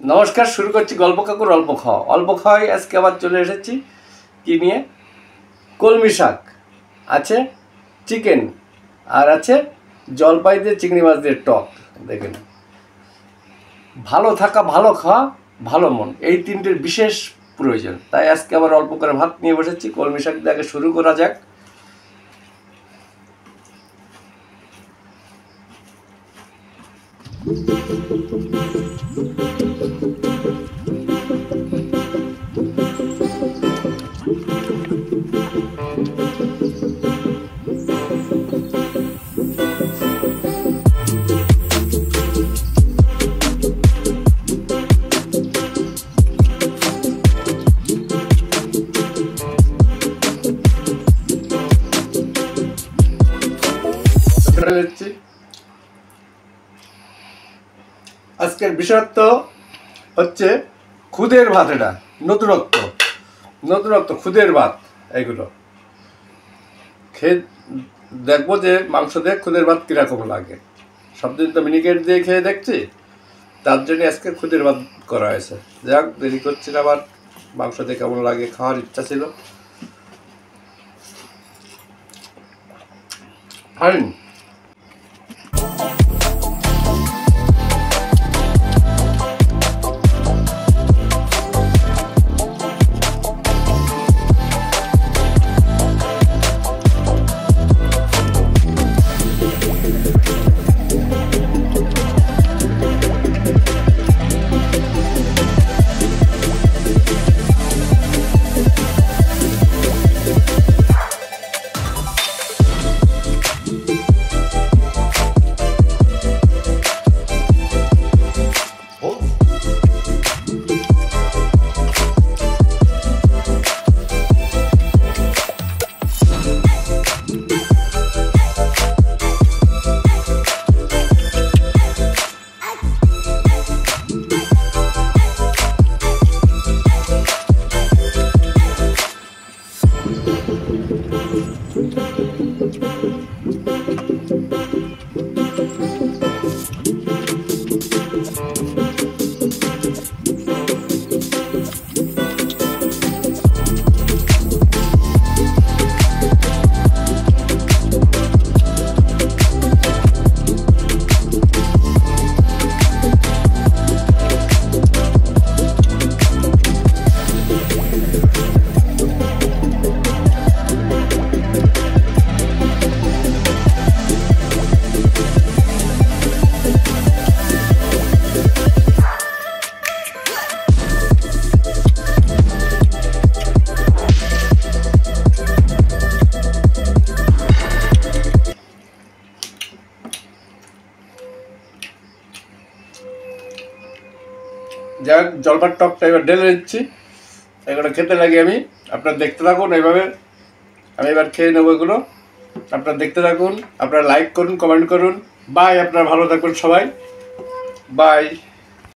নমস্কার, শুরু করছি গল্প কাকুর অল্প খাওয়া। অল্প খাওয়াই আজকে আবার চলে এসেছি কি নিয়ে, কলমি শাক আছে, চিকেন আর আছে জলপাই দিয়ে চিংড়ি মাছ দিয়ে টক। দেখেন, ভালো থাকা, ভালো খাওয়া, ভালো মন, এই তিনটের বিশেষ প্রয়োজন। তাই আজকে আবার অল্প করে ভাত নিয়ে বসেছি। কলমি শাক দিয়ে আগে শুরু করা যাক। আজকের বিষয়ত্ব হচ্ছে খুদের ভাত। এটা নতুনত্ব খুদের ভাত। এইগুলো খেয়ে দেখবো যে মাংস দিয়ে খুদের ভাত কীরকম লাগে। সবদিন তো মিনিকেট দিয়ে খেয়ে দেখছি, তার জন্য আজকে খুদের ভাত করা হয়েছে। যাক, দেরি করছি না, আবার মাংস দিয়ে কেমন লাগে খাওয়ার ইচ্ছা ছিল। ফাইন। যাক, জলপার টকটা এবার ঢেলে দিচ্ছি। এগুলো খেতে লাগে আমি, আপনারা দেখতে থাকুন। এইভাবে আমি এবার খেয়ে নেবো এগুলো। আপনারা দেখতে থাকুন, আপনারা লাইক করুন, কমেন্ট করুন। বাই, আপনারা ভালো থাকুন সবাই। বাই।